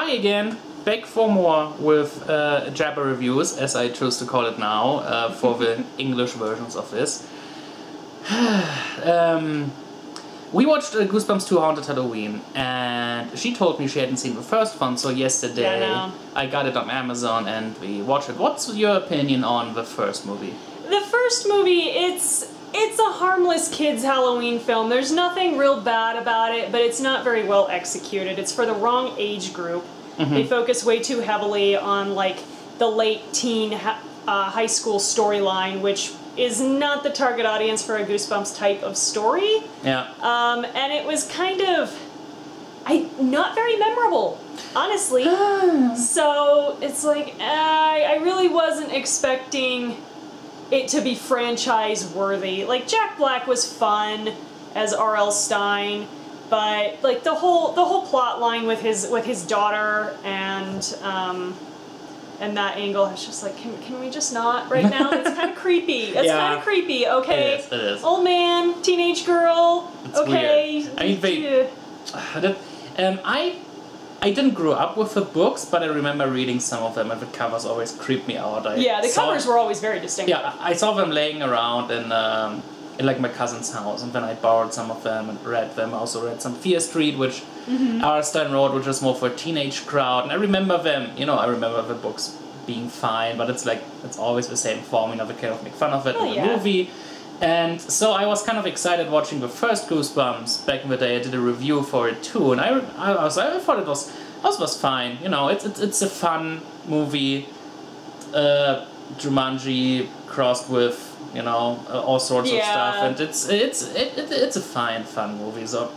Ari again, back for more with Jabber reviews, as I choose to call it now, for the English versions of this. We watched Goosebumps 2 Haunted Halloween, and she told me she hadn't seen the first one, so yesterday I got it on Amazon and we watched it. What's your opinion on the first movie? The first movie, it's a harmless kids' Halloween film. There's nothing real bad about it, but it's not very well executed. It's for the wrong age group. They focus way too heavily on like the late teen high school storyline, which is not the target audience for a Goosebumps type of story. Yeah. And it was kind of not very memorable, honestly. So it's like I really wasn't expecting it to be franchise worthy. Like Jack Black was fun as R.L. Stine, but like the whole plot line with his daughter and that angle, it's just like, can we just not right now? It's kind of creepy. It's kind of creepy. Okay, it is. Old man, teenage girl. It's okay. Weird. I mean, I didn't grow up with the books, but I remember reading some of them, and the covers always creeped me out. The covers were always very distinctive. Yeah, I saw them laying around in like my cousin's house, and then I borrowed some of them and read them. I also read some Fear Street, which Ari Sandel wrote, which was more for a teenage crowd. And I remember them, I remember the books being fine, but it's like, it's always the same form, they kind of make fun of it in the movie. And so I was kind of excited watching the first Goosebumps back in the day. I did a review for it too, and I thought it was fine. It's a fun movie. Jumanji crossed with all sorts of stuff, and it's a fun movie. So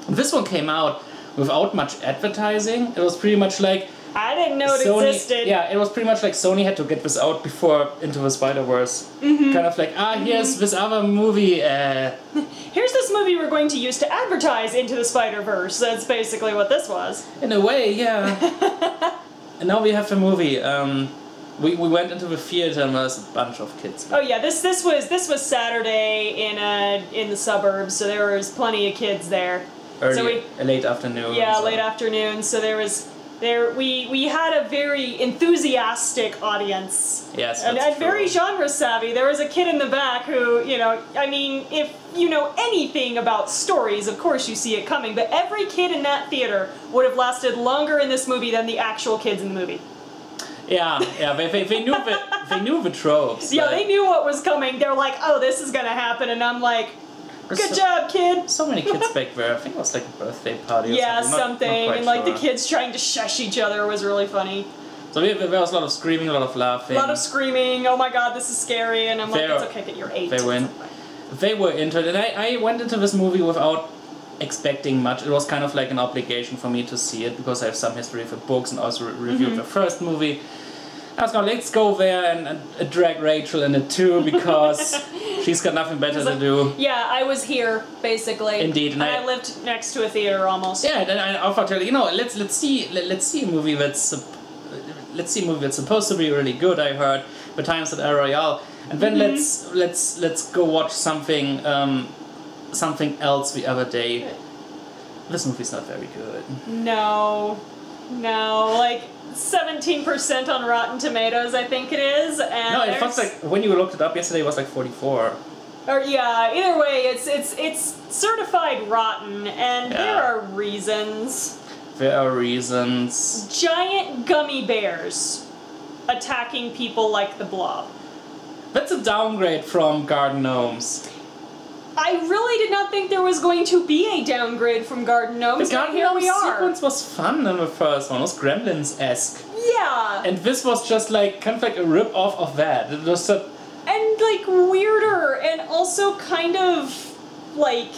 this one came out without much advertising. It was pretty much like I didn't know it existed. Yeah, it was pretty much like Sony had to get this out before Into the Spider-Verse. Kind of like, here's this other movie. Here's this movie we're going to use to advertise Into the Spider-Verse. That's basically what this was. In a way, yeah. And now we have a movie. We went into the theater and there's a bunch of kids. Oh yeah, this was Saturday in the suburbs, so there was plenty of kids there. Late afternoon. Yeah, late afternoon. So we had a very enthusiastic audience. Yes, and very genre savvy. There was a kid in the back who, I mean, if you know anything about stories, of course you see it coming, but every kid in that theater would have lasted longer in this movie than the actual kids in the movie. Yeah, they knew the tropes. Yeah, they knew what was coming. They're like, oh, this is gonna happen, and I'm like, good job, kid. So many kids back there. I think it was like a birthday party or something. Not and like the kids trying to shush each other was really funny. So there was a lot of screaming, a lot of laughing. A lot of screaming. Oh my god, this is scary. And I'm like, it's okay, you're 8. They were into it, and I went into this movie without expecting much. It was kind of like an obligation for me to see it because I have some history of the books and also reviewed the first movie. I was going, let's go there and drag Rachel in it too because she's got nothing better to do. Yeah, I was here basically. Indeed, and I lived next to a theater almost. Yeah, and I offered her, let's see a movie that's supposed to be really good. I heard The Times at El Royale, and then let's go watch something else the other day. This movie's not very good. No, like 17% on Rotten Tomatoes, I think it is. And no, it felt like when you looked it up yesterday, it was like 44. Or yeah, either way, it's certified rotten, and there are reasons. There are reasons. Giant gummy bears attacking people like the Blob. That's a downgrade from Garden Gnomes. I really did not think there was going to be a downgrade from Garden Gnomes, the Garden Gnomes sequence was fun in the first one. It was Gremlins-esque. Yeah. And this was just like, kind of like a rip-off of that. It was a... And like weirder, and also kind of like...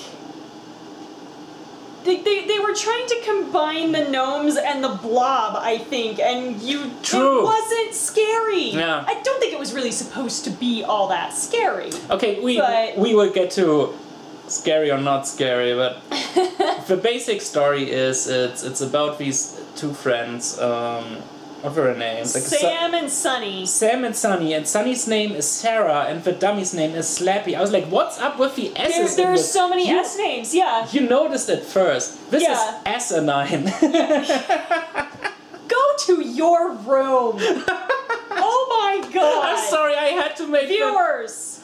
They were trying to combine the gnomes and the Blob, I think, and True. It wasn't scary. Yeah. I don't think it was really supposed to be all that scary. Okay, we will get to scary or not scary, but the basic story is it's about these two friends. What were their names? Like Sam and Sunny. Sam and Sunny, and Sunny's name is Sarah, and the dummy's name is Slappy. I was like, what's up with the S's? There are so many S names, yeah. You noticed it first. This is asinine. your room. Oh my god. I'm sorry, I had to make Viewers,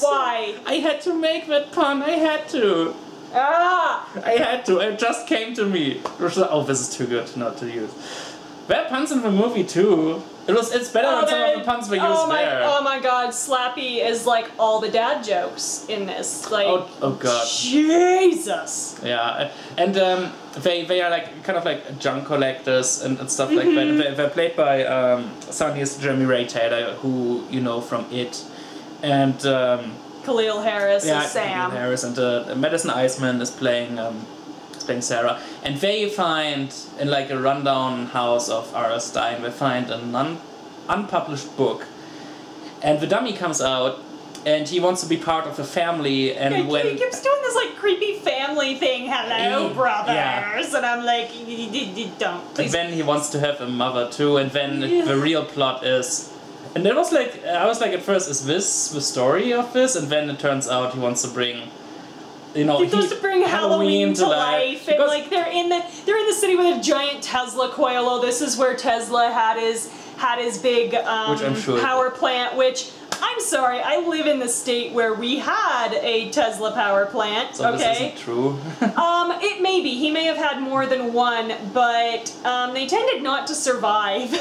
why? I had to make that pun. I had to. I had to. It just came to me. Oh, this is too good not to use. There are puns in the movie too. It's better than some of the puns we used there. Oh my god, Slappy is like all the dad jokes in this. Like, oh god. Jesus. Yeah, and they are like kind of like junk collectors and stuff like that. They're played by Sonny's Jeremy Ray Taylor, who you know from It, and Caleel Harris is Sam. Caleel Harris and Madison Iseman is playing Sarah, and they find in like a rundown house of Ari Sandel, they find an unpublished book, and the dummy comes out, and he wants to be part of the family, and he keeps doing this like creepy family thing. Hello, brothers, and I'm like, don't. Please. And then he wants to have a mother too, and then the real plot is. And it was like I was like at first, is this the story of this? And then it turns out he wants to bring. He goes to bring Halloween to life, and like they're in the city with a giant Tesla coil. Oh, this is where Tesla had his big power plant. Which I'm sorry, I live in the state where we had a Tesla power plant. So this isn't true. It may be. He may have had more than one, but they tended not to survive.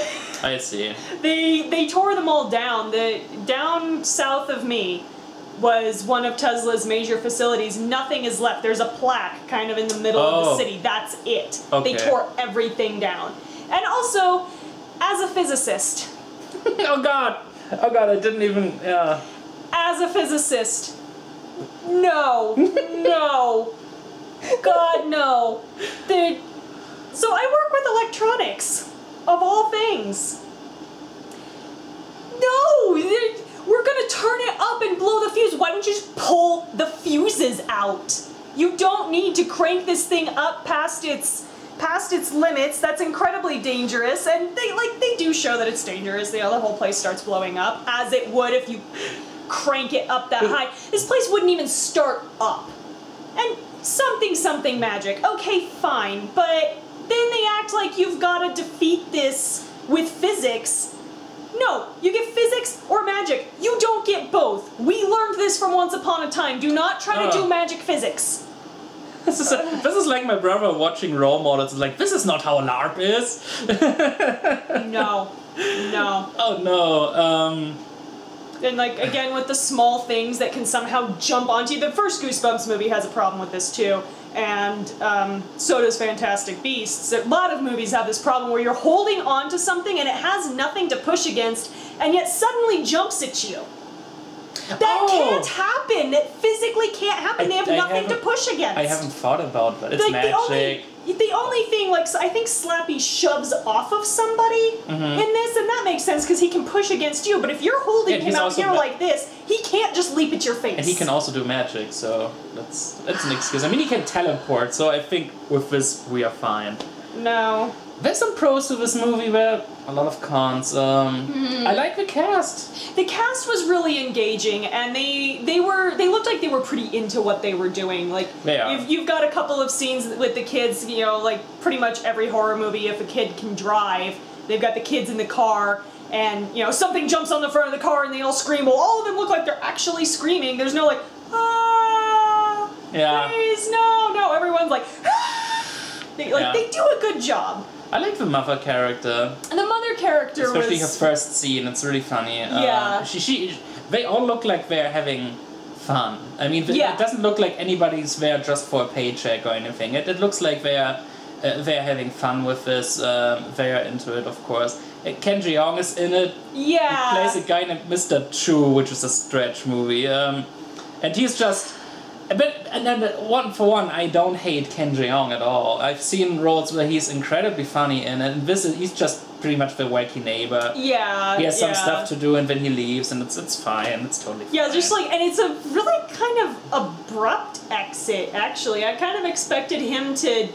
I see. They tore them all down. Down south of me was one of Tesla's major facilities. Nothing is left. There's a plaque kind of in the middle of the city. That's it. Okay. They tore everything down. And also, as a physicist... Oh god, I didn't even... Yeah. As a physicist, no. God, no. So I work with electronics, of all things. No! We're gonna turn it up and blow the fuse. Why don't you just pull the fuses out? You don't need to crank this thing up past its limits. That's incredibly dangerous, and they do show that it's dangerous. The whole place starts blowing up, as it would if you crank it up that high. This place wouldn't even start up. And something magic. Okay, fine, but then they act like you've got to defeat this with physics. No, you get physics or magic. You don't get both. We learned this from Once Upon a Time. Do not try to do magic physics. This is like my brother watching role models. It's like, this is not how a LARP is. No. Oh no. And like, again, with the small things that can somehow jump onto you. The first Goosebumps movie has a problem with this too. And so does Fantastic Beasts. A lot of movies have this problem where you're holding on to something and it has nothing to push against, and yet suddenly jumps at you. That can't happen. That physically can't happen. They have nothing to push against. I haven't thought about that. It's like magic. The only thing, like, I think Slappy shoves off of somebody in this, and that makes sense because he can push against you. But if you're holding him out here like this, he can't just leap at your face. And he can also do magic, so that's an excuse. I mean, he can teleport, so I think with this we are fine. No. There's some pros to this movie, but a lot of cons. I like the cast. The cast was really engaging, and they looked like they were pretty into what they were doing. Like, you've got a couple of scenes with the kids, you know, like pretty much every horror movie, if a kid can drive, they've got the kids in the car, and, you know, something jumps on the front of the car and they all scream. Well, all of them look like they're actually screaming. There's no like, ah, please, no, everyone's like, ah! They do a good job. I like the mother character. And the mother character especially her first scene, it's really funny. They all look like they're having fun. I mean, it doesn't look like anybody's there just for a paycheck or anything. It looks like they're having fun with this. They're into it, of course. Ken Jeong is in it. Yeah. He plays a guy named Mr. Chu, which is a stretch movie. And he's just... And then one, I don't hate Ken Jeong at all. I've seen roles where he's incredibly funny in it, and he's just pretty much the wacky neighbor. Yeah. He has some stuff to do, and then he leaves, and it's fine. It's totally fine. Yeah, just like, and it's a really kind of abrupt exit. Actually, I kind of expected him to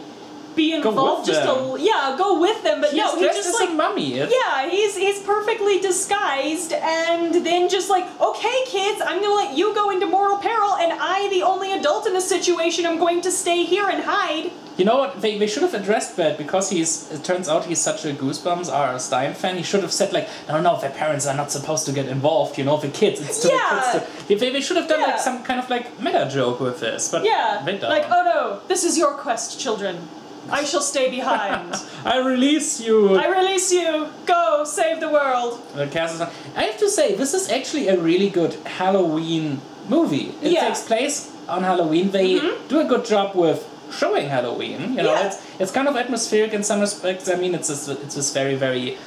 be involved, go go with them, but no, he dressed just as like a mummy. yeah, he's perfectly disguised, and then just like, okay, kids, I'm gonna let you go into mortal peril, and I, the only adult in the situation, I'm going to stay here and hide. You know what? They should have addressed that because it turns out he's such a Goosebumps or a Stine fan. He should have said like, no, their parents are not supposed to get involved. You know, the kids. It's to the kids. They should have done like some kind of like meta joke with this, but they don't. Like, oh no, this is your quest, children. I shall stay behind. I release you. I release you. Go save the world. I have to say, this is actually a really good Halloween movie. It takes place on Halloween. They do a good job with showing Halloween, you know, it's kind of atmospheric in some respects. I mean, it's this very, very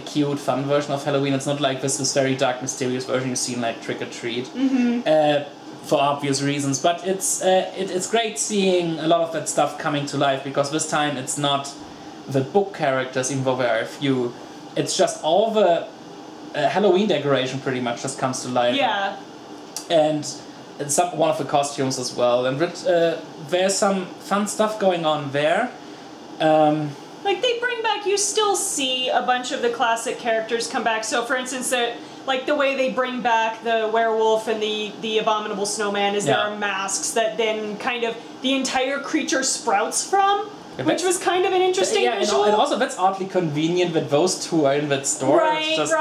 cute, fun version of Halloween. It's not like this very dark, mysterious version you've seen like Trick or Treat, for obvious reasons. But it's great seeing a lot of that stuff coming to life because this time it's not the book characters, even though there are a few. It's just all the Halloween decoration pretty much just comes to life. Yeah. And one of the costumes as well, and there's some fun stuff going on there. Like they bring back, you still see a bunch of the classic characters come back. So, for instance, like the way they bring back the werewolf and the abominable snowman is there are masks that then kind of the entire creature sprouts from. Which was kind of an interesting visual. And also that's oddly convenient that those two are in that store. Right, it's just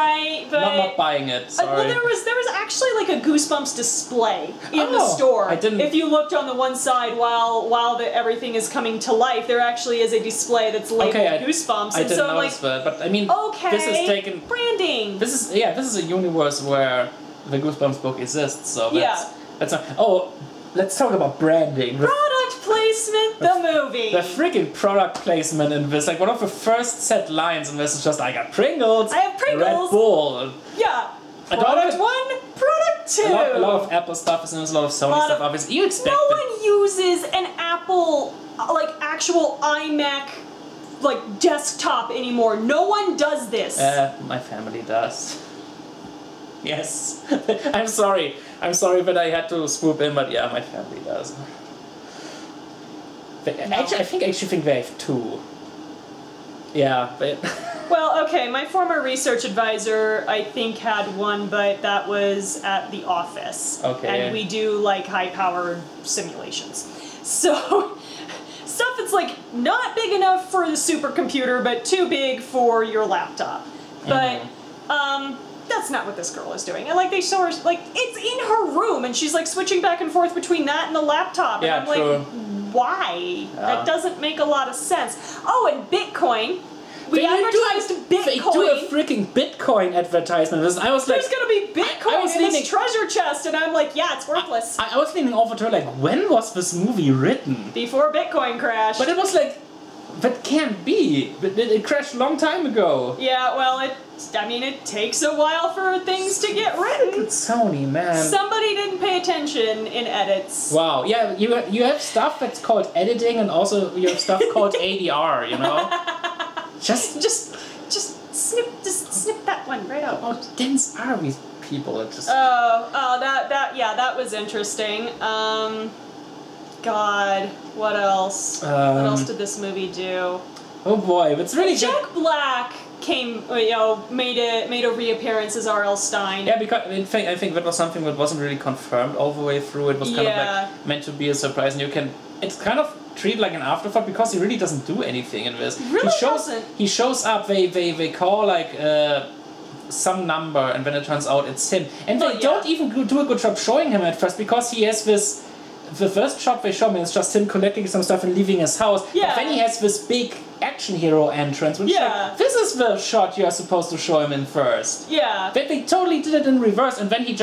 but not buying it. Sorry. Well, there was actually like a Goosebumps display in the store. I didn't. If you looked on the one side while everything is coming to life, there actually is a display that's labeled Goosebumps. I didn't notice that, but I mean, this is taken branding. This is a universe where the Goosebumps book exists. So that's not. Oh, let's talk about branding. Product placement, the movie. The freaking product placement in this, like one of the first set lines in this is just, I got Pringles. I have Pringles. Red Bull. Yeah. Product 1, product 2. A lot of Apple stuff is in this, a lot of Sony stuff. Obviously, you expect no one uses an Apple, like actual iMac, like desktop anymore. No one does this. My family does. Yes. I'm sorry that I had to swoop in, but yeah, my family does. I think they have two. Yeah, but... Well, okay, my former research advisor, I think, had one, but that was at the office. Okay. And we do, like, high-powered simulations. So, stuff that's, like, not big enough for the supercomputer, but too big for your laptop. But, that's not what this girl is doing. And like they show her, like it's in her room, and she's like switching back and forth between that and the laptop. Yeah, and I'm true. like, why? That doesn't make a lot of sense. Oh, and Bitcoin. We advertised Bitcoin. They do a freaking Bitcoin advertisement. I was like, there's gonna be Bitcoin in this treasure chest, and I'm like, yeah, it's worthless. I was leaning over to her like, when was this movie written? Before Bitcoin crashed. But it was like, that can't be. It crashed a long time ago. Yeah, well, it takes a while for things to get written. Sony, man. Somebody didn't pay attention in edits. Wow, yeah, you have stuff that's called editing, and also you have stuff called ADR, you know? Just snip that one right out. How dense are these people? It just... that was interesting. God, what else? What else did this movie do? Oh boy, it's really Jack Black came, made a reappearance as R.L. Stine. Yeah, because I think that was something that wasn't really confirmed all the way through. It was kind of like meant to be a surprise, and it's kind of treated like an afterthought because he really doesn't do anything in this. He shows up. They call like some number, and then it turns out it's him. And they don't even do a good job showing him at first because he has this. The first shot they show me is just him collecting some stuff and leaving his house. Yeah. But then he has this big action hero entrance, which this is the shot you are supposed to show him in first. Yeah. They totally did it in reverse, and then he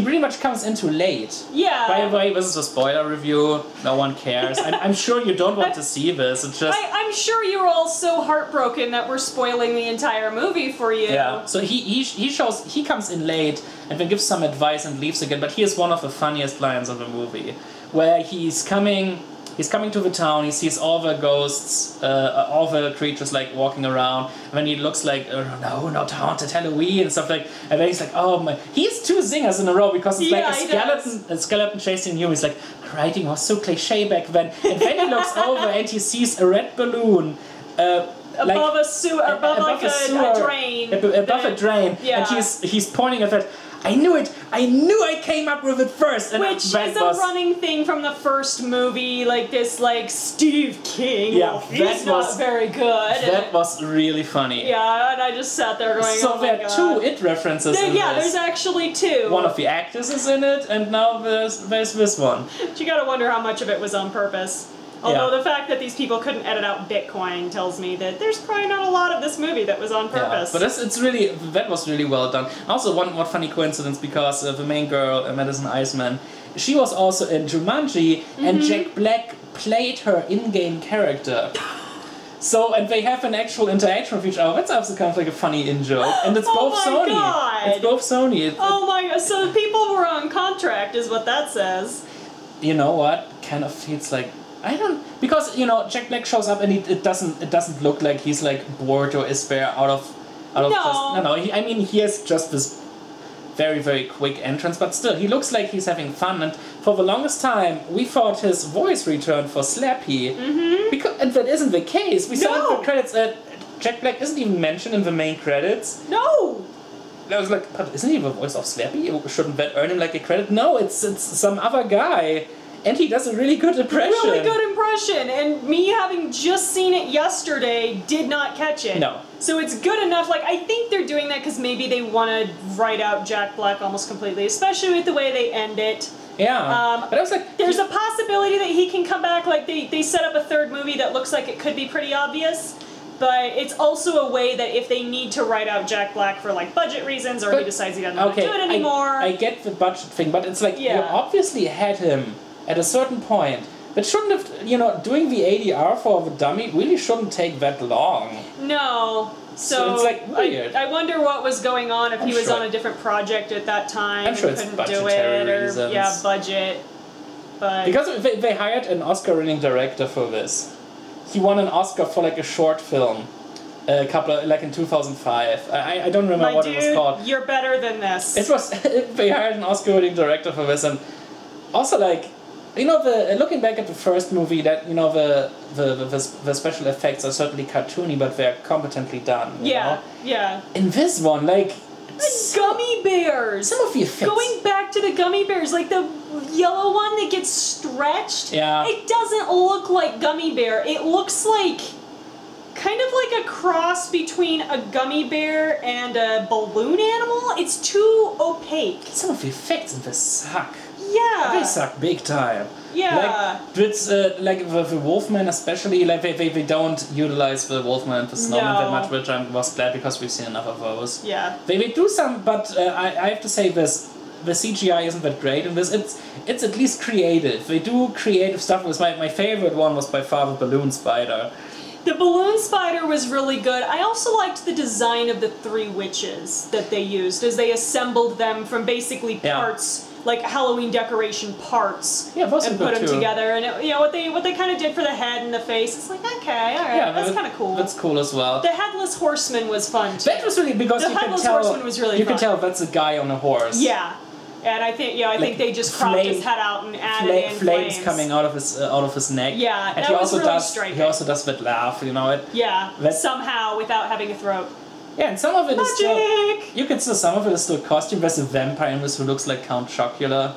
pretty much comes in too late. Yeah. By the way, this is a spoiler review. No one cares. I'm sure you don't want to see this. It's just... I'm sure you're all so heartbroken that we're spoiling the entire movie for you. Yeah. So he comes in late and then gives some advice and leaves again. But he is one of the funniest lines of the movie, where he's coming to the town, he sees all the ghosts, all the creatures like walking around, and then he looks like, no, not haunted Halloween and stuff like, and then he's like, oh my, he's two zingers in a row because it's like a skeleton chasing you. He's like, writing was so cliche back then, and then he looks over and he sees a red balloon above a sewer, above like a drain. Above a drain. Yeah. And he's pointing at that. I knew it! I knew I came up with it first! And which is a running thing from the first movie, like this, like, Steve King. Yeah, he's not very good. That was really funny. Yeah, and I just sat there going, so oh my there are God. 2 It references in Yeah, this. there's actually 2. One of the actors is in it, and now there's this one. But you gotta wonder how much of it was on purpose. Although the fact that these people couldn't edit out Bitcoin tells me that there's probably not a lot of this movie that was on purpose. Yeah, but that was really well done. Also, one funny coincidence, because the main girl, Madison Iseman, she was also in Jumanji, and Jack Black played her in-game character. So, and they have an actual interaction with each other. That's also kind of like a funny in-joke. And it's both Sony. God. It's both Sony. Oh my God, so people were on contract is what that says. You know what? Kind of feels like... because Jack Black shows up and it doesn't look like he's like bored or is there out of he has just this very, very quick entrance, but still he looks like he's having fun, and for the longest time we thought his voice returned for Slappy, and that isn't the case. We saw in the credits that Jack Black isn't even mentioned in the main credits. No. I was like, but isn't he the voice of Slappy? Shouldn't that earn him like a credit? No, it's some other guy. And he does a really good impression. Really good impression. And me having just seen it yesterday did not catch it. No. So it's good enough. Like, I think they're doing that because maybe they want to write out Jack Black almost completely, especially with the way they end it. Yeah. But I was like... There's a possibility that he can come back. Like, they set up a third movie that looks like it could be pretty obvious. But it's also a way that if they need to write out Jack Black for, like, budget reasons, or he decides he doesn't want to do it anymore... I get the budget thing, but it's like, you obviously had him at a certain point. But shouldn't have, doing the ADR for the dummy really shouldn't take that long. No. So it's like weird. I wonder what was going on, if he was on a different project at that time I'm sure and it's couldn't do budgetary it, or reasons. Budget. But because they hired an Oscar-winning director for this. He won an Oscar for like a short film, in 2005. I don't remember what it was called. You're better than this. It was they hired an Oscar-winning director for this, and also like. Looking back at the first movie, that the special effects are certainly cartoony, but they're competently done. You know? Yeah. In this one, like gummy bears. Some of the effects. Going back to the gummy bears, like the yellow one that gets stretched. Yeah. It doesn't look like gummy bear. It looks like kind of like a cross between a gummy bear and a balloon animal. It's too opaque. Some of the effects in this suck. Yeah. They suck big time. Yeah. Like, it's, like the Wolfman especially, like they don't utilize the Wolfman and the Snowman that much, which I was glad because we've seen enough of those. Yeah. They do some, but I have to say this, the CGI isn't that great in this. It's at least creative. They do creative stuff. My favorite one was by far the balloon spider. The balloon spider was really good. I also liked the design of the 3 witches that they used, as they assembled them from basically parts, like Halloween decoration parts, and put them together. And what they kind of did for the head and the face, it's like, okay, all right, that's kind of cool. That's cool as well. The headless horseman was fun too. That was really because the headless horseman was really fun. You can tell that's a guy on a horse. Yeah. And I think they just cropped his head out and added in flames coming out of his neck. Yeah, and that was really striking. He also does that laugh, somehow without having a throat. Yeah, and some of it is still... Magic! You can see some of it is still costume. There's a vampire in this who looks like Count Chocula.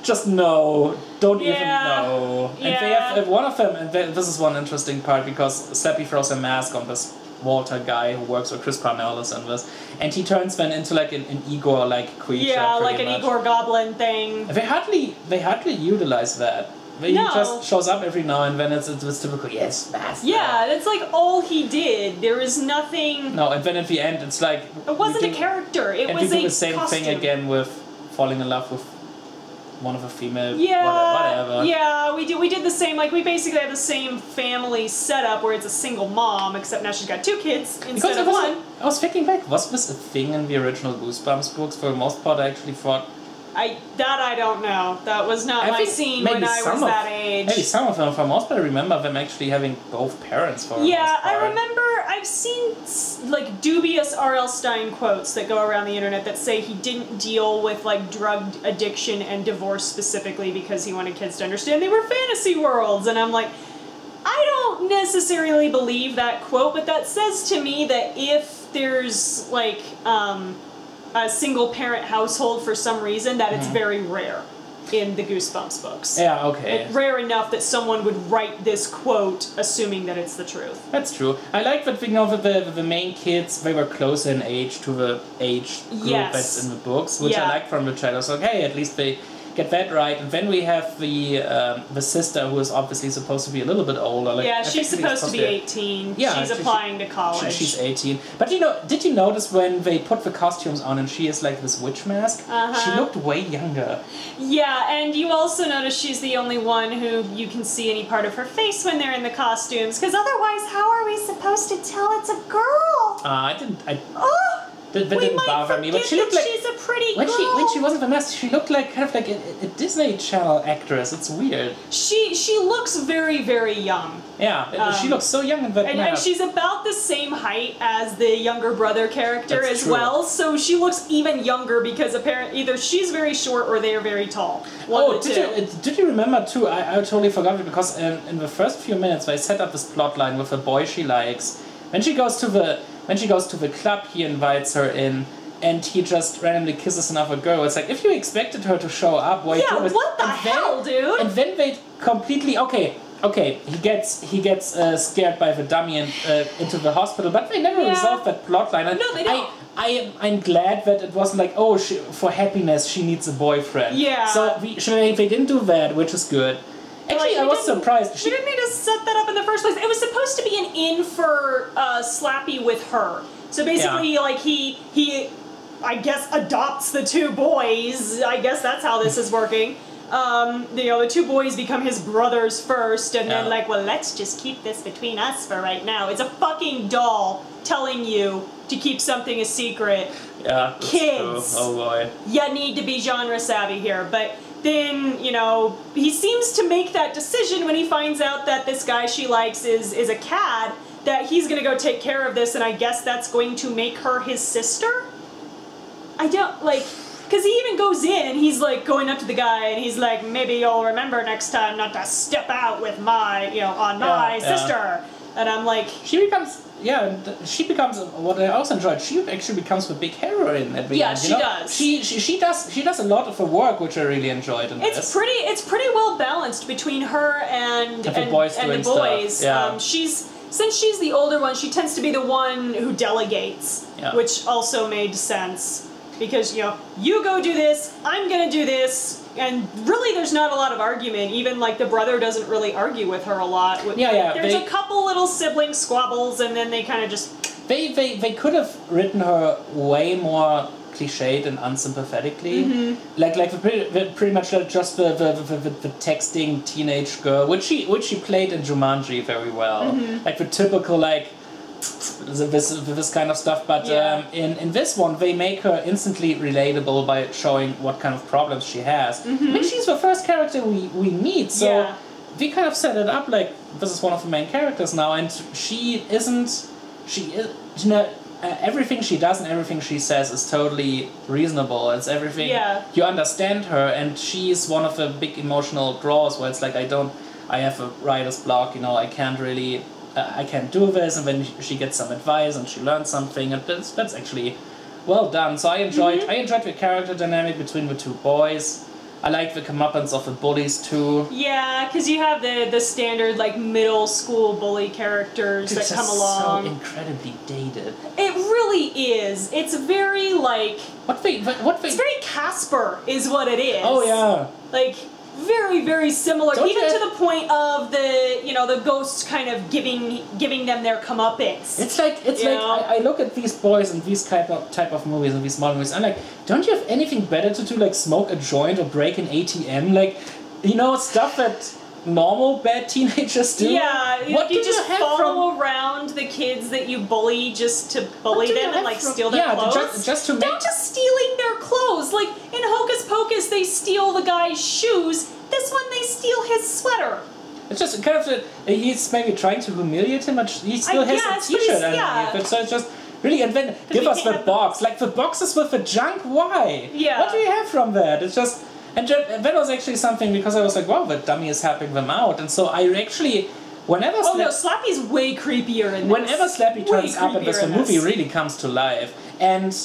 Just no. Don't even know. And they have one of them, and this is one interesting part, because Slappy throws a mask on this Walter guy who works with Chris Parnell in this, and he turns then into like an Igor-like creature. Yeah, like an Igor goblin thing. They hardly utilize that. He just shows up every now and then. It's typical, yes, master. Yeah, that's like all he did. There is nothing... No, and then at the end, it's like... It wasn't a character, it was a costume. And we do the same thing again with falling in love with one of the female... Yeah, whatever. Yeah, we did the same, like, we basically have the same family setup where it's a single mom, except now she's got 2 kids instead of 1. I was thinking back, was this a thing in the original Goosebumps books? For the most part, I actually thought... I don't know. That was not my scene when I was that age. Maybe some of them, for most part, I remember them actually having both parents for the most part. I remember, I've seen like dubious R.L. Stine quotes that go around the internet that say he didn't deal with like drug addiction and divorce specifically because he wanted kids to understand they were fantasy worlds, and I'm like, I don't necessarily believe that quote, but that says to me that if there's like a single parent household for some reason, that it's very rare in the Goosebumps books. Yeah, okay. It's rare enough that someone would write this quote assuming that it's the truth. That's true. I like that we know that the main kids, they were closer in age to the age group that's in the books, which I like from the trailers. Okay, at least they get that right. And then we have the sister, who is obviously supposed to be a little bit older. Like, yeah, she's supposed to be 18. Yeah, she's applying to college. She's 18. But did you notice when they put the costumes on and she is like this witch mask? She looked way younger. Yeah, and you also notice she's the only one who you can see any part of her face when they're in the costumes, because otherwise how are we supposed to tell it's a girl? That didn't bother me, but she looked like she's a pretty girl. When she wasn't the mask, she looked like kind of like a Disney Channel actress. It's weird. She looks very, very young. Yeah, she looks so young in that and mask. she's about the same height as the younger brother character as well, so she looks even younger because apparently either she's very short or they're very tall. Did you remember too? I totally forgot it because in the first few minutes they set up this plot line with a boy she likes. When she goes to the club, he invites her in, and he just randomly kisses another girl. It's like, if you expected her to show up, why do it? What the hell, dude? And then they completely he gets scared by the dummy and into the hospital, but they never resolved that plot line. And no, they don't. I'm glad that it wasn't like, for happiness she needs a boyfriend. Yeah. So they didn't do that, which is good. Actually, I was surprised. We didn't need to set that up in the first place. It was supposed to be an in for Slappy with her. So basically, like, he, I guess, adopts the two boys. I guess that's how this is working. The two boys become his brothers first, and then like, well, let's just keep this between us for right now. It's a fucking doll telling you to keep something a secret. Yeah, that's kids. True. Oh boy. You need to be genre savvy here, but then, he seems to make that decision when he finds out that this guy she likes is a cad, that he's gonna go take care of this, and I guess that's going to make her his sister? I don't, like, because he even goes in and he's like going up to the guy and he's like, maybe you'll remember next time not to step out with my, on my sister. And I'm like... She becomes what I also enjoyed. She actually becomes the big heroine at the end. She does. She does a lot of her work, which I really enjoyed in this. It's pretty well balanced between her and the boys. Yeah. Since she's the older one, she tends to be the one who delegates, which also made sense. Because, you go do this, I'm gonna do this, and really there's not a lot of argument. Even, like, the brother doesn't really argue with her a lot. There's a couple little sibling squabbles, and then they kind of just... They could have written her way more cliched and unsympathetically. Like pretty much just the texting teenage girl, which she played in Jumanji very well. Like the typical, like... This kind of stuff, but in this one they make her instantly relatable by showing what kind of problems she has. And she's the first character we meet, so we kind of set it up like this is one of the main characters now, and everything she does and everything she says is totally reasonable. It's everything you understand her, and she's one of the big emotional draws where it's like I have a writer's block, I can't really I can't do this, and then she gets some advice and she learns something, and that's actually well done. So I enjoyed the character dynamic between the two boys. I like the comeuppance of the bullies too. Yeah, because you have the standard like middle school bully characters that come along. So incredibly dated. It really is. It's very like it's very Casper is what it is. Oh yeah. Like very, very similar, even to the point of the ghosts kind of giving them their comeuppance. It's like I look at these boys and these type of movies and these modern movies. I'm like, don't you have anything better to do, like smoke a joint or break an ATM, like stuff that normal bad teenagers do? Yeah, what you just follow around the kids that you bully just to bully them and like steal their clothes? They're just stealing their clothes. Like in Hocus Pocus, they steal the guy's shoes. This one, they steal his sweater. It's just kind of he's maybe trying to humiliate him, but he still has a t-shirt underneath. So it's just really, and then give us the box. Like the boxes with the junk. Why? Yeah. What do you have from that? It's just. And that was actually something, because I was like, wow, the dummy is helping them out. And so I actually whenever Oh no, Slappy's way creepier in this. Whenever Slappy turns up in this, the movie really comes to life. And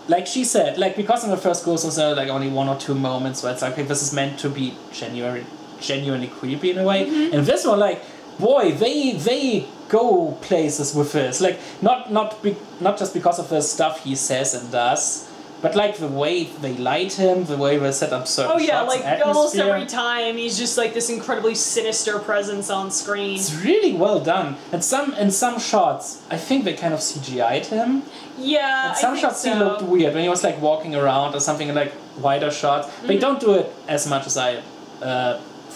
like she said, like because in the first Ghostbusters there are like only 1 or 2 moments where it's like, okay, this is meant to be genuinely creepy in a way. Mm-hmm. And this one, like, boy, they go places with this. Like not just because of the stuff he says and does, but like the way they light him, the way they set up certain shots, like atmosphere. Almost every time he's just like this incredibly sinister presence on screen. It's really well done. And in some shots, I think they kind of CGI'd him. Yeah, and some shots he looked weird when he was like walking around or something in like wider shots. But they don't do it as much as I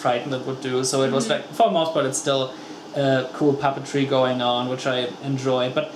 frightened it would do. So it was like, for the most part, it's still cool puppetry going on, which I enjoy. But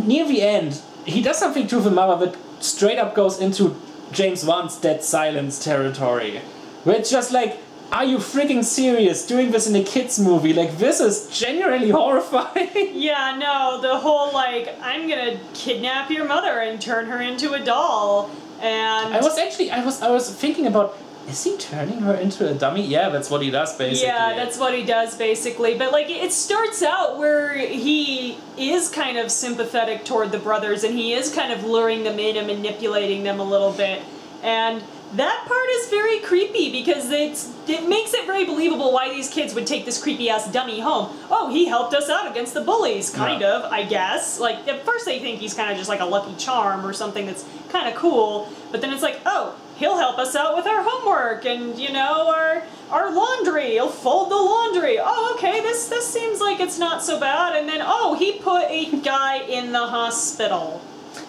near the end, he does something to the mother that straight up goes into James Wan's Dead Silence territory. Where it's just like, are you freaking serious doing this in a kids movie? Like, this is genuinely horrifying. Yeah, no, the whole like, I'm gonna kidnap your mother and turn her into a doll. And I was thinking about, is he turning her into a dummy? Yeah, that's what he does basically. Yeah, that's what he does basically. But like, it starts out where he is kind of sympathetic toward the brothers and he is kind of luring them in and manipulating them a little bit. And that part is very creepy because it makes it very believable why these kids would take this creepy ass dummy home. Oh, he helped us out against the bullies, kind of, I guess. Like, at first they think he's kind of just like a lucky charm or something that's kind of cool, but then it's like, oh, he'll help us out with our homework and, you know, our laundry. He'll fold the laundry. Oh, okay, this seems like it's not so bad. And then, oh, he put a guy in the hospital.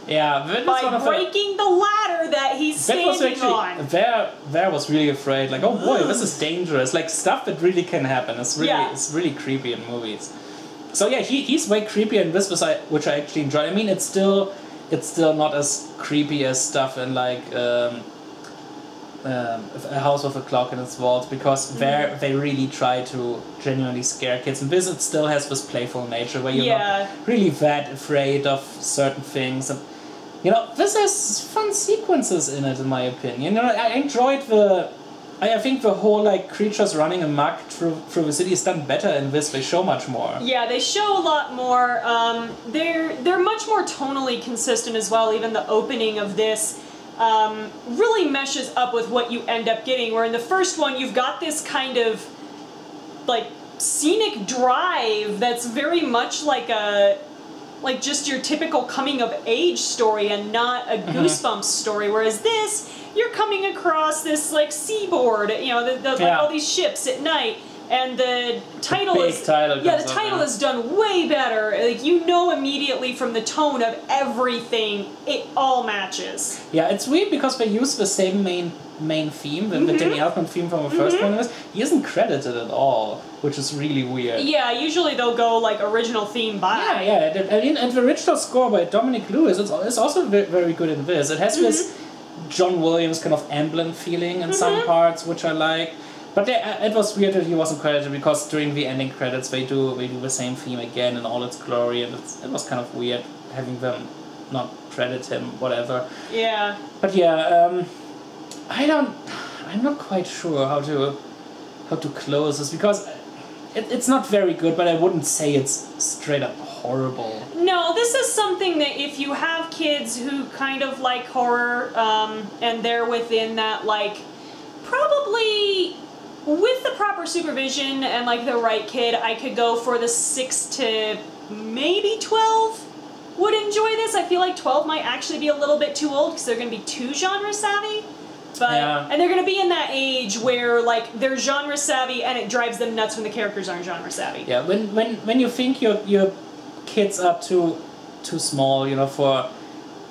Yeah, by breaking the ladder that he's standing on. There was really afraid, like, oh boy, this is dangerous. Like, stuff that really can happen. It's really creepy in movies. So yeah, he's way creepier in this, which I actually enjoy. I mean, it's still not as creepy as stuff in like A House with a Clock in its Walls, because there they really try to genuinely scare kids. And this, it still has this playful nature where you're not really that afraid of certain things. And, you know, this has fun sequences in it, in my opinion. You know, I enjoyed I think the whole like creatures running amok through the city is done better in this. They show much more. Yeah, they show a lot more. They're much more tonally consistent as well. Even the opening of this really meshes up with what you end up getting. Where in the first one, you've got this kind of like scenic drive that's very much like just your typical coming of age story and not a Goosebumps story. Whereas this, you're coming across this like seaboard, you know, like all these ships at night, and the title is done way better. Like, you know immediately from the tone of everything, it all matches. Yeah, it's weird because they use the same main theme, the Danny Elfman theme from the first one. He isn't credited at all, which is really weird. Yeah, usually they'll go like original theme by. Yeah. And the original score by Dominic Lewis is also very good in this. It has this John Williams kind of Amblin feeling in some parts, which I like. But it was weird that he wasn't credited, because during the ending credits they do the same theme again in all its glory, and it was kind of weird having them not credit him, whatever. Yeah. But yeah, I'm not quite sure how to close this, because it's not very good, but I wouldn't say it's straight up horrible. No, this is something that if you have kids who kind of like horror, and they're within that, like, probably with the proper supervision and like the right kid, I could go for the 6 to maybe 12 would enjoy this. I feel like 12 might actually be a little bit too old because they're going to be too genre savvy. And they're going to be in that age where like they're genre savvy and it drives them nuts when the characters aren't genre savvy. Yeah, when you think your kids are too small, you know, for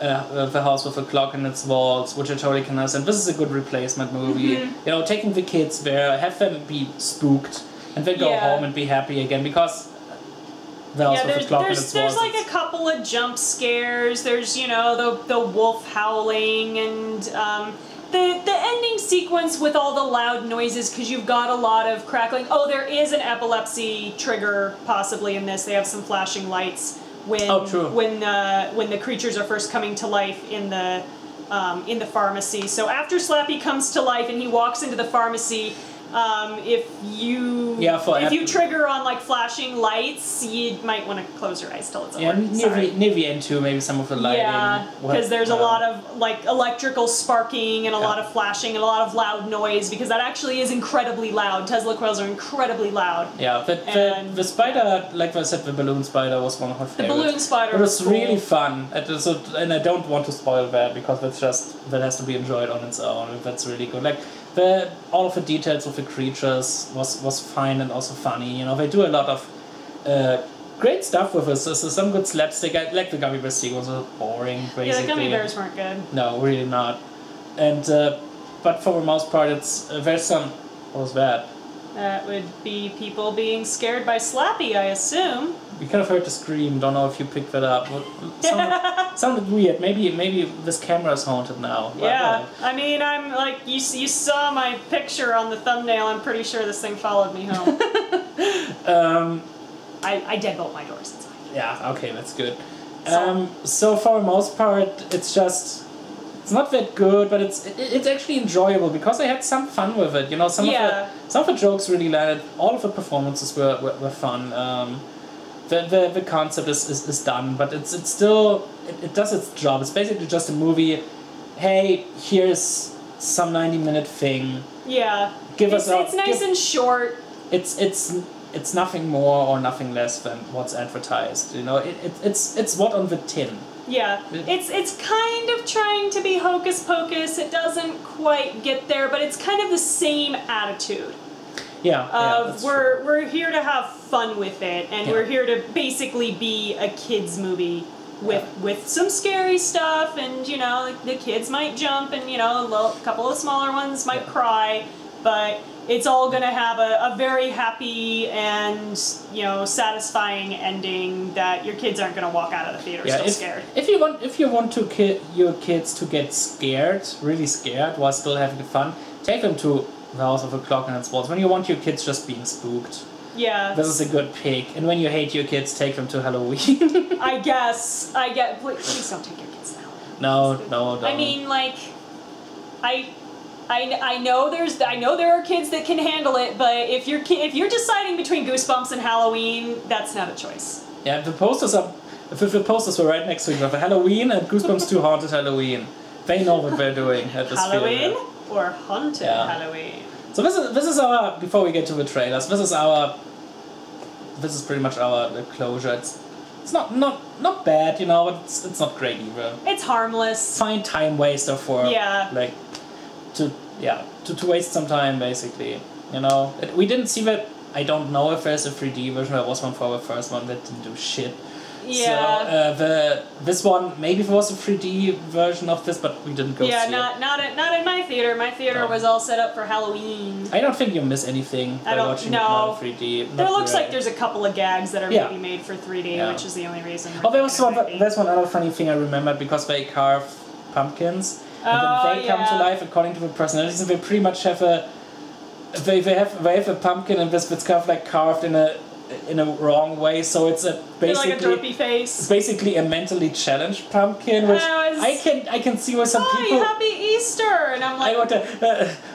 The House with a Clock in its Walls, which I totally can understand. This is a good replacement movie. You know, taking the kids there, have them be spooked, and then go home and be happy again, because The House with a Clock in its Walls. There's like a couple of jump scares. There's, you know, the wolf howling, and the ending sequence with all the loud noises, because you've got a lot of crackling. Oh, there is an epilepsy trigger possibly in this. They have some flashing lights when the creatures are first coming to life in the pharmacy. So after Slappy comes to life and he walks into the pharmacy, If you trigger on like flashing lights, you might want to close your eyes till it's over. Near the end too, maybe some of the lighting. Yeah, because there's a lot of like electrical sparking and a lot of flashing and a lot of loud noise, because that actually is incredibly loud. Tesla coils are incredibly loud. Yeah, but the spider, like I said, the balloon spider was one of my favorites. The balloon spider was was cool. really fun. And I don't want to spoil that, because that has to be enjoyed on its own. That's really good. Like all of the details of the creatures was fine and also funny. You know, they do a lot of great stuff with us. So some good slapstick. I like the gummy bear sequence. Was boring, basically. Yeah, the gummy bears weren't good. No, really not. And but for the most part, it's there's some. What was that? That would be people being scared by Slappy, I assume. We kind of heard the scream. Don't know if you picked that up. Sounded weird. Maybe this camera is haunted now. Yeah, I mean, I'm like you saw my picture on the thumbnail. I'm pretty sure this thing followed me home. I deadbolt my doors inside. Yeah. Okay, that's good. So for the most part, it's not that good, but it's actually enjoyable, because I had some fun with it. You know, some of the jokes really landed. All of the performances were fun. The concept is done, but it's still it does its job. It's basically just a movie. Hey, here's some 90-minute thing. Yeah. It's nice and short. It's nothing more or nothing less than what's advertised. You know, it's what on the tin. Yeah, it's kind of trying to be hocus pocus. It doesn't quite get there, but it's kind of the same attitude. Yeah. We're here to have fun with it, and we're here to basically be a kids movie with some scary stuff, and you know, like, the kids might jump, and you know, a couple of smaller ones might cry, but it's all gonna have a very happy and, you know, satisfying ending that your kids aren't gonna walk out of the theater still scared. If you want your kids to get scared, really scared, while still having fun, take them to the House of the Clock and its Walls. When you want your kids just being spooked, this is a good pick. And when you hate your kids, take them to Halloween. I get. Please don't take your kids to Halloween. No, don't. I mean, like, I know there are kids that can handle it, but if you're deciding between Goosebumps and Halloween, that's not a choice. Yeah, the posters were right next to each other. Halloween and Goosebumps 2 Haunted Halloween. They know what they're doing at this Halloween film. or Haunted Halloween. So this is our, before we get to the trailers, this is pretty much our closure. It's not bad, you know, but it's not great either. It's harmless. Fine time waster for to waste some time, basically. You know, we didn't see that. I don't know if there's a 3D version. There was one for the first one that didn't do shit. Yeah. So this one, maybe there was a 3D version of this, but we didn't go see it. Yeah, not in my theater. My theater was all set up for Halloween. I don't think you miss anything by watching it not in 3D. There looks like there's a couple of gags that are maybe made for 3D, which is the only reason. There's one other funny thing I remembered, because they carve pumpkins and then they come to life according to the personalities, and they pretty much have they have a pumpkin, and it's kind of like carved in a wrong way, so it's basically like a derpy face. It's basically a mentally challenged pumpkin, which I can see why some people. Happy Easter, and I'm like,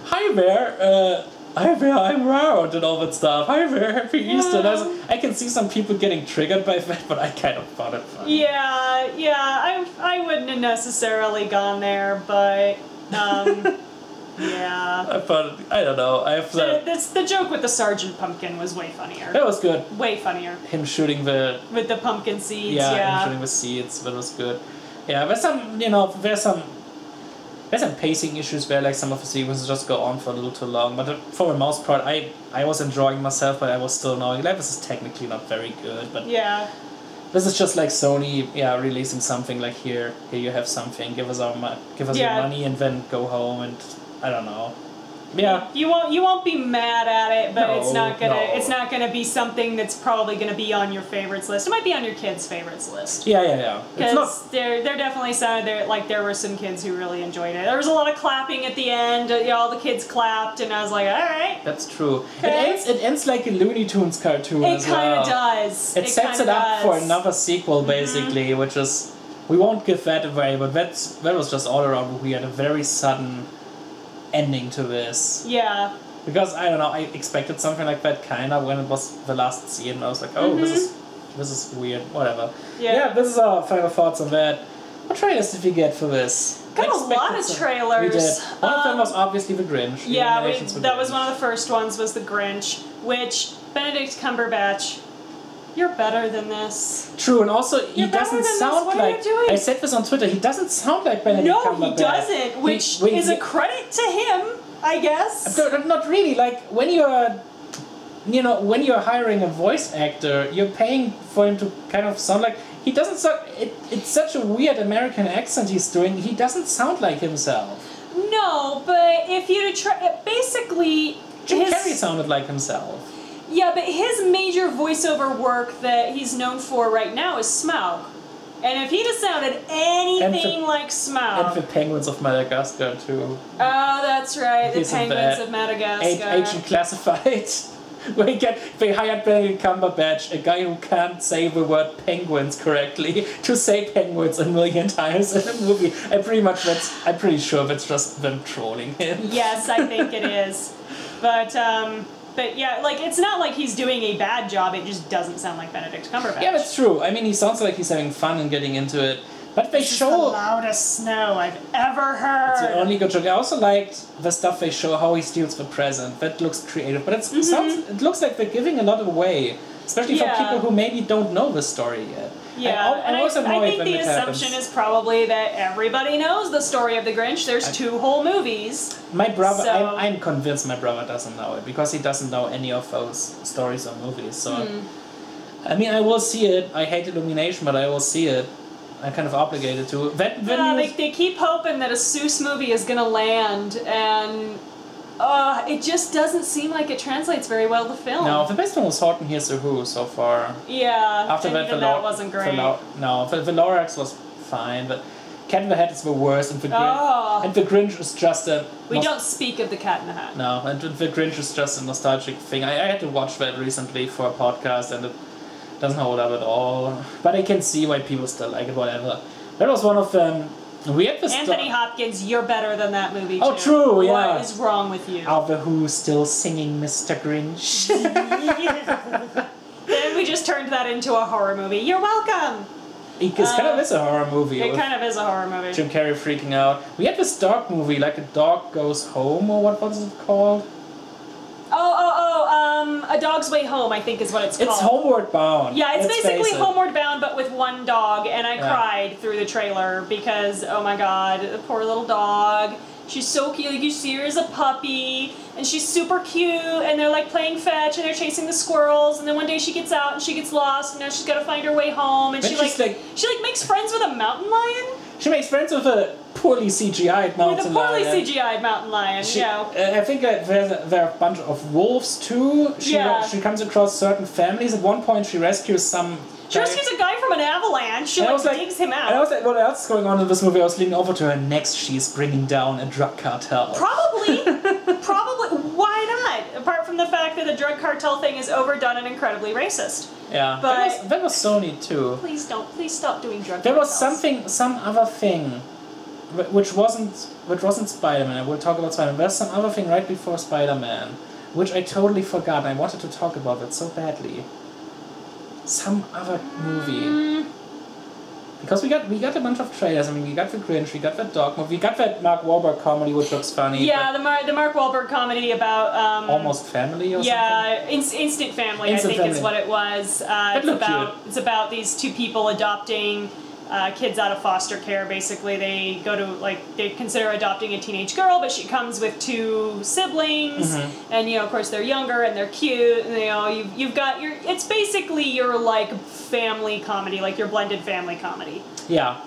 hi there, I'm round and all that stuff. Hi there, happy Easter. And I can see some people getting triggered by that, but I kind of found it funny. Yeah, I wouldn't have necessarily gone there, but. Yeah. I don't know. The joke with the Sergeant Pumpkin was way funnier. That was good. Way funnier. Him shooting with the pumpkin seeds. Yeah, him shooting the seeds. That was good. Yeah, there's some pacing issues where like some of the sequences just go on for a little too long. But for the most part, I was enjoying myself, but I was still knowing like this is technically not very good. But this is just like Sony, releasing something like here you have something. Give us your money and then go home and. I don't know. Yeah. You won't be mad at it, but it's not gonna be something that's probably gonna be on your favorites list. It might be on your kids' favorites list. Yeah. Because there definitely sounded like there were some kids who really enjoyed it. There was a lot of clapping at the end. All the kids clapped, and I was like, all right. That's true. Okay. It ends like a Looney Tunes cartoon as well. It kind of does. It sets it up for another sequel, basically, which is we won't give that away, but that was just all around weird. A very sudden ending to this. Yeah. Because, I don't know, I expected something like that kind of when it was the last scene. And I was like, oh, this is weird, whatever. Yeah, this is our final thoughts on that. What trailers did we get for this? Got a lot of trailers. We did. One of them was obviously The Grinch. Yeah, that was one of the first ones, was The Grinch, which, Benedict Cumberbatch, you're better than this. True, and also he doesn't sound what like... Are you doing? I said this on Twitter, he doesn't sound like Benedict Cumberbatch. No, he doesn't, which is a credit to him, I guess. Not really, like, when you're... when you're hiring a voice actor, you're paying for him to kind of sound like... He doesn't sound... It's such a weird American accent he's doing. He doesn't sound like himself. No, but if you try... Basically... Jim Carrey sounded like himself. Yeah, but his major voiceover work that he's known for right now is Smaug. And if he'd have sounded anything like Smaug... And the Penguins of Madagascar, too. Oh, that's right, the Penguins of Madagascar. Agent Classified. They hired Benedict Cumberbatch, a guy who can't say the word penguins correctly, to say penguins a million times in a movie. I'm pretty sure that's just them trolling him. Yes, I think it is. But yeah, like, it's not like he's doing a bad job, it just doesn't sound like Benedict Cumberbatch. Yeah, that's true. I mean, he sounds like he's having fun and getting into it. But they show... This is the loudest snow I've ever heard. It's the only good joke. I also liked the stuff they show, how he steals the present. That looks creative. But it looks like they're giving a lot away. Especially for people who maybe don't know the story yet. Yeah, I think the assumption is probably that everybody knows the story of the Grinch. There's 2 whole movies. My brother, I'm convinced my brother doesn't know it, because he doesn't know any of those stories or movies. So, I mean, I will see it. I hate Illumination, but I will see it. I'm kind of obligated to. They keep hoping that a Seuss movie is going to land, and it just doesn't seem like it translates very well to film. No, the best one was Horton Hears the Who so far. Yeah, after that, that wasn't great. The Lorax was fine, but Cat in the Hat is the worst, and the Grinch is just a... We don't speak of the Cat in the Hat. No, and the Grinch is just a nostalgic thing. I had to watch that recently for a podcast, and it doesn't hold up at all. But I can see why people still like it, whatever. That was one of them. We had this Anthony Hopkins, you're better than that movie, too. Oh, true, yeah. What is wrong with you? Are the Who still singing Mr. Grinch? Then we just turned that into a horror movie. You're welcome! It kind of is a horror movie. It kind of is a horror movie. Jim Carrey freaking out. We had this dog movie, like A Dog Goes Home, or what was it called? A Dog's Way Home, I think is what it's called. It's Homeward Bound. Yeah, it's basically Homeward Bound, but with one dog, and I cried through the trailer because, oh my god, the poor little dog. She's so cute, like you see her as a puppy, and she's super cute, and they're like playing fetch, and they're chasing the squirrels, and then one day she gets out and she gets lost, and now she's got to find her way home, and she makes friends with a mountain lion. She makes friends with a poorly CGI'd mountain lion. CGI'd mountain lion, I think there are a bunch of wolves too. She comes across certain families. At one point she rescues some... She rescues a guy from an avalanche. She digs him out. And I was like, what else is going on in this movie? I was leaning over to her. Next, she's bringing down a drug cartel. Probably. Why not? Apart from the fact that the drug cartel thing is overdone and incredibly racist. Yeah, but that was Sony too. Please stop doing drug cartels. There was some other thing, which wasn't Spider-Man. I will talk about Spider-Man. There's some other thing right before Spider-Man, which I totally forgot. I wanted to talk about it so badly. Some other movie. Because we got a bunch of trailers. I mean, we got the Grinch, we got that dog movie, we got that Mark Wahlberg comedy, which looks funny. Yeah, the Mark Wahlberg comedy about Almost Family or something. Yeah, Instant Family, I think is what it was. It's about these 2 people adopting kids out of foster care. Basically, they they consider adopting a teenage girl, but she comes with 2 siblings, and of course they're younger and they're cute, and you've got it's basically your like family comedy, like your blended family comedy. Yeah,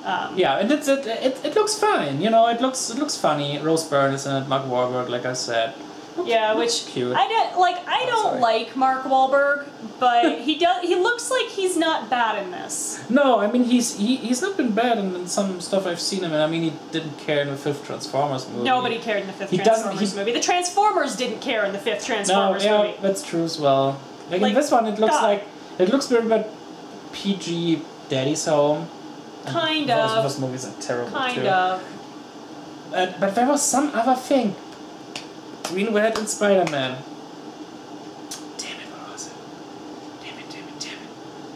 and it looks fine. It looks funny. Rose Byrne is in it, Mark Wahlberg, like I said. Yeah, which cute. I don't like Mark Wahlberg, but he looks like he's not bad in this. No, I mean he's not been bad in some stuff I've seen him in. I mean, he didn't care in the 5th Transformers movie. Nobody cared in the 5th Transformers movie. The Transformers didn't care in the 5th Transformers movie. Yeah, that's true as well. Like in this one, it looks very much PG Daddy's Home. Kind of. Those movies are terrible too. Kind of. But there was some other thing. Green Red and Spider-Man. Damn it, what was it? Damn it.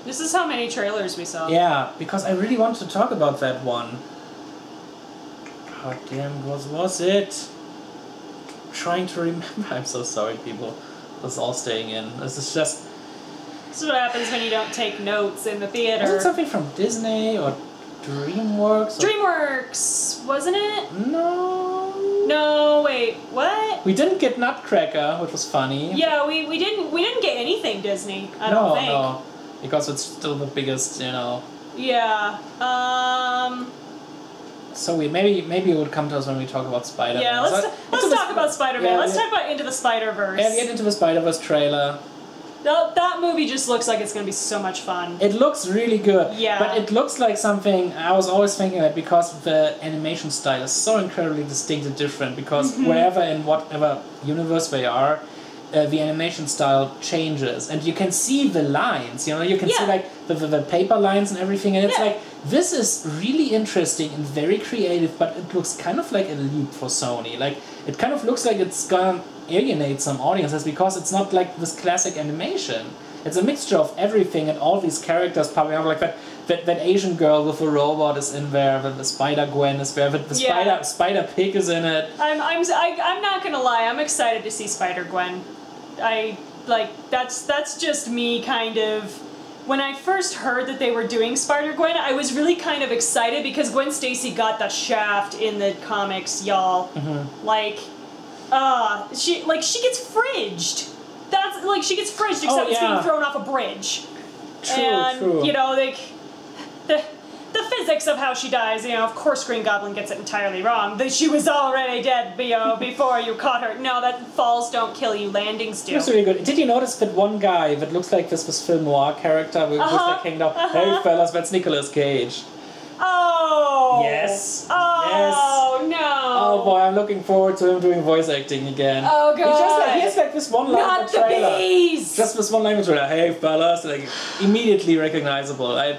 This is how many trailers we saw. Yeah, because I really want to talk about that one. God damn, what was it? I'm trying to remember. I'm so sorry, people. This is all staying in. This is just... This is what happens when you don't take notes in the theater. Was it something from Disney or DreamWorks? DreamWorks, wasn't it? No, wait, what? We didn't get Nutcracker, which was funny. Yeah, we didn't get anything Disney, I don't think. No, because it's still the biggest, you know. Yeah, So maybe it would come to us when we talk about Spider-Man. Yeah, let's talk about Spider-Man. Yeah, let's talk about Into the Spider-Verse. Yeah, get Into the Spider-Verse trailer. That movie just looks like it's going to be so much fun. It looks really good. Yeah. But it looks like something, I was always thinking that because the animation style is so incredibly distinct and different, because wherever in whatever universe they are, the animation style changes. And you can see the lines, you know, you can see like the paper lines and everything, and it's like, this is really interesting and very creative, but it looks kind of like a leap for Sony. Like, it kind of looks like it's gonna alienate some audiences because it's not like this classic animation. It's a mixture of everything, and all these characters popping up, like that Asian girl with the robot is in there, the Spider-Gwen is there, the Spider-Pig is in it. I'm not gonna lie, I'm excited to see Spider-Gwen. That's just me kind of... When I first heard that they were doing Spider-Gwen, I was really kind of excited because Gwen Stacy got the shaft in the comics, y'all. She gets fridged. She gets fridged, except it's being thrown off a bridge. True. You know, the physics of how she dies, you know, of course Green Goblin gets it entirely wrong. That she was already dead, you know, before you caught her. No, that falls don't kill you, landings do. That's really good. Did you notice that one guy that looks like this film noir character with like hanging down? Hey fellas, that's Nicolas Cage. Oh! Yes. Oh, yes. no. Oh boy, I'm looking forward to him doing voice acting again. Oh god. He has like this one line in the trailer. Not the bees! Just this one line in the trailer. Hey fellas, like immediately recognizable. I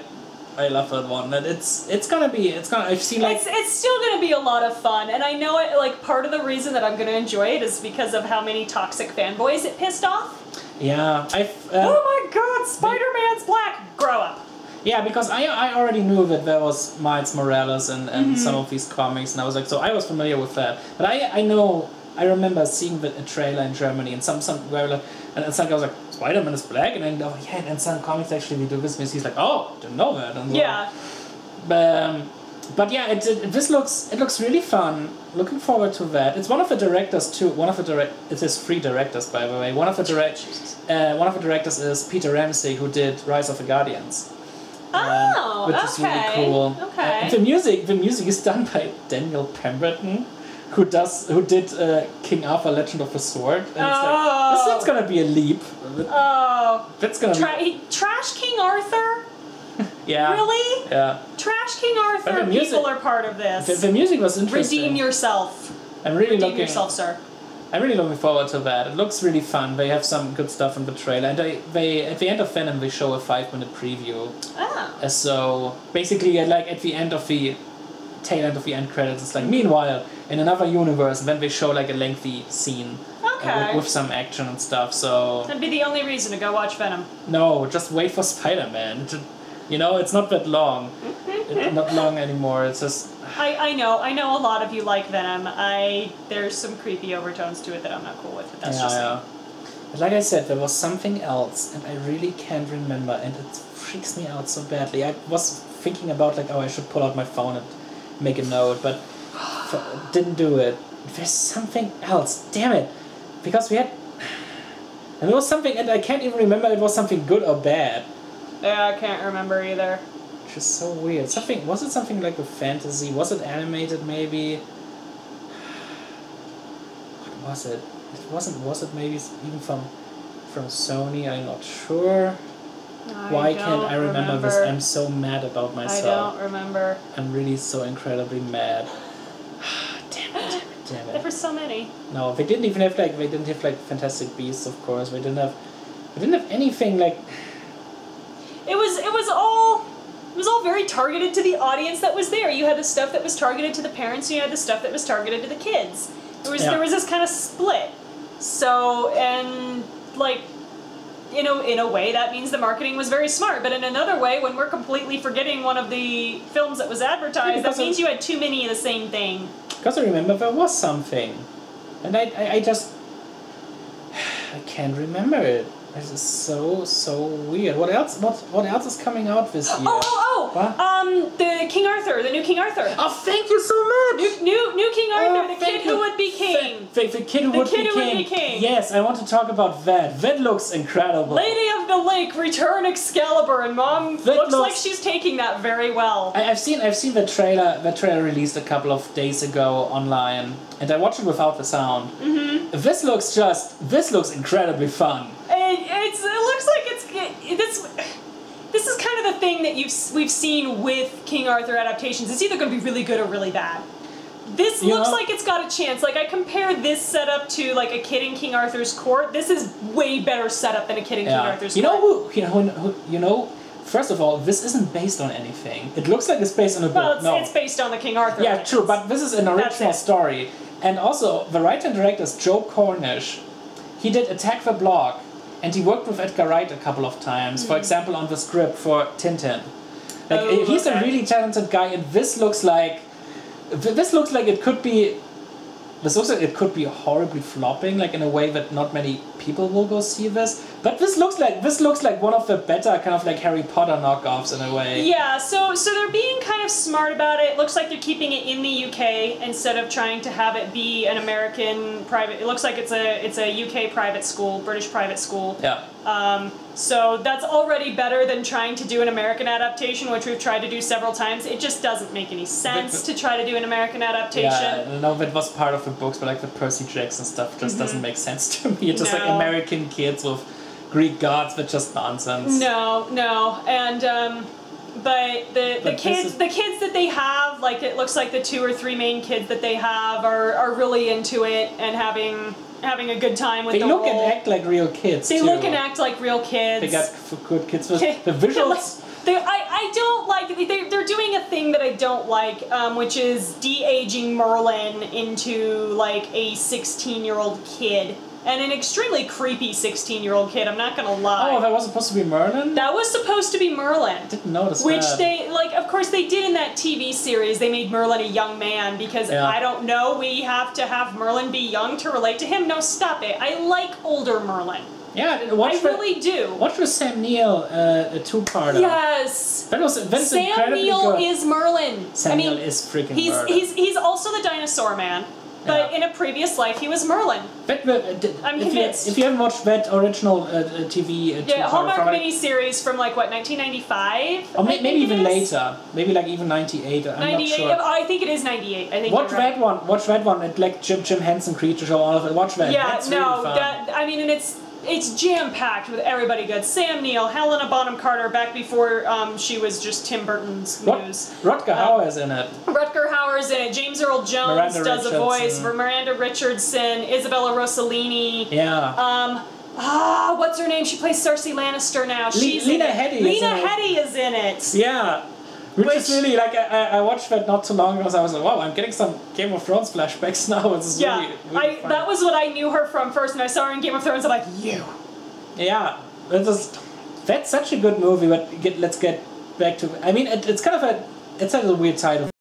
love that one. And it's gonna I've seen like it's still gonna be a lot of fun, and I know it. Like part of the reason that I'm gonna enjoy it is because of how many toxic fanboys it pissed off. Yeah, oh my god, Spider-Man's black. Grow up. Yeah, because I already knew that there was Miles Morales and some of these comics, and I was like, so I was familiar with that. But I remember seeing a trailer in Germany, and some where like, and some guy was like, Spider-Man is black, and then and some comics actually we do this, and he's like, oh, didn't know that. And yeah. But yeah, it looks really fun. Looking forward to that. It's one of the directors too. It is 3 directors, by the way. One of the directors is Peter Ramsey, who did Rise of the Guardians. Which is really cool. Okay. The music is done by Daniel Pemberton, who did King Arthur: Legend of the Sword. And it's gonna be a leap. That's gonna be Trash King Arthur. Yeah. Really? Yeah. Trash King Arthur. People are part of this. The music was interesting. Redeem yourself. Redeem yourself, sir. I'm really looking forward to that. It looks really fun. They have some good stuff in the trailer, and they at the end of Venom they show a 5-minute preview. So basically, like at the end of the tail end of the end credits, it's like meanwhile in another universe, and then they show like a lengthy scene with some action and stuff. So that'd be the only reason to go watch Venom. No, just wait for Spider-Man. You know, it's not that long. It's not long anymore. It's just. I know a lot of you like Venom. There's some creepy overtones to it that I'm not cool with, but that's just me. But like I said, there was something else, and I really can't remember, and it freaks me out so badly. I was thinking about like, I should pull out my phone and make a note, but didn't do it. There's something else. Damn it, because we had, and there was something, and I can't even remember if it was something good or bad. Yeah, I can't remember either. Which is so weird. Was it something like a fantasy? Was it animated maybe? What was it? Was it maybe even from Sony? I'm not sure. Why can't I remember this? I'm so mad about myself. I don't remember. I'm really so incredibly mad. Damn it. There were so many. No, they didn't have like Fantastic Beasts, of course. They didn't have anything like. It was all very targeted to the audience that was there. You had the stuff that was targeted to the parents, and you had the stuff that was targeted to the kids. There was this kind of split. So, and like, in a way, that means the marketing was very smart. But in another way, when we're completely forgetting one of the films that was advertised, that means you had too many of the same thing. Because I remember there was something. And I just... I can't remember it. This is so weird. What else? What else is coming out this year? What? The King Arthur, the new King Arthur. Oh, thank you so much. New King Arthur, the kid who would be king. The kid who would be king. Yes, I want to talk about that. That looks incredible. Lady of the Lake, Return Excalibur, and Mom looks like she's taking that very well. I've seen the trailer. The trailer released a couple of days ago online, and I watched it without the sound. Mm-hmm. This looks incredibly fun. It looks like this is kind of the thing that we've seen with King Arthur adaptations. It's either going to be really good or really bad. This looks like it's got a chance. Like, I compare this setup to like a kid in King Arthur's court. This is way better setup than a kid in King Arthur's court. First of all, this isn't based on anything. It looks like it's based on a book. Well, it's based on the King Arthur. Yeah, true, but this is an original story. And also, the writer and director is Joe Cornish. He did Attack the Block, and he worked with Edgar Wright a couple of times. For example, on the script for Tintin. He's a really talented guy, and this looks like it could be. This looks like it could be horribly flopping, like in a way that not many people will go see this. But this looks like one of the better kind of like Harry Potter knockoffs in a way. Yeah, so they're being kind of smart about it. It looks like they're keeping it in the UK instead of trying to have it be an American private. It looks like it's a UK private school, British private school. Yeah. So that's already better than trying to do an American adaptation, which we've tried to do several times. It just doesn't make any sense to try to do an American adaptation. Yeah, I know that was part of the books, but like the Percy Jackson stuff just doesn't make sense to me. It's just like American kids with Greek gods, but just nonsense. No, and but the kids that they have, like, it looks like the 2 or 3 main kids that they have are really into it and having a good time with the role. They look and act like real kids. They look and act like real kids. They got good kids. The visuals. I don't like. They're doing a thing that I don't like, which is de-aging Merlin into like a 16-year-old kid. And an extremely creepy 16-year-old kid, I'm not gonna lie. Oh, that was supposed to be Merlin? That was supposed to be Merlin. I didn't notice Which that. they, like, of course they did in that TV series. They made Merlin a young man because, I don't know, we have to have Merlin be young to relate to him. No, stop it. I like older Merlin. Yeah, I really do. Watch with Sam Neal, a 2-parter. Yes. That's Sam Neal good. Is Merlin. Sam Neal is freaking Merlin. He's also the dinosaur man. But in a previous life, he was Merlin. I'm convinced. If you haven't watched that original TV... Hallmark miniseries from, like, what, 1995? Or maybe even later. Maybe, like, even 98. I'm 98, not sure. I think it is 98. I think Watch that one. Watch that one. It's like Jim Henson Creature Show, all of it. Watch that. Yeah, that's really fun. And it's jam-packed with everybody good. Sam Neill, Helena Bonham Carter, back before she was just Tim Burton's muse. Rutger Hauer's in it. Rutger Hauer's in it. James Earl Jones does a voice for Miranda Richardson. Isabella Rossellini. Yeah. What's her name? She plays Cersei Lannister now. Lena Headey is in it. Yeah. Which is really, like, I watched that not too long ago, so I was like, wow, I'm getting some Game of Thrones flashbacks now. It's really fun. That was what I knew her from first, and I saw her in Game of Thrones, I'm like, you. Yeah, that's such a good movie, but let's get back to, I mean, it's kind of it's a weird title.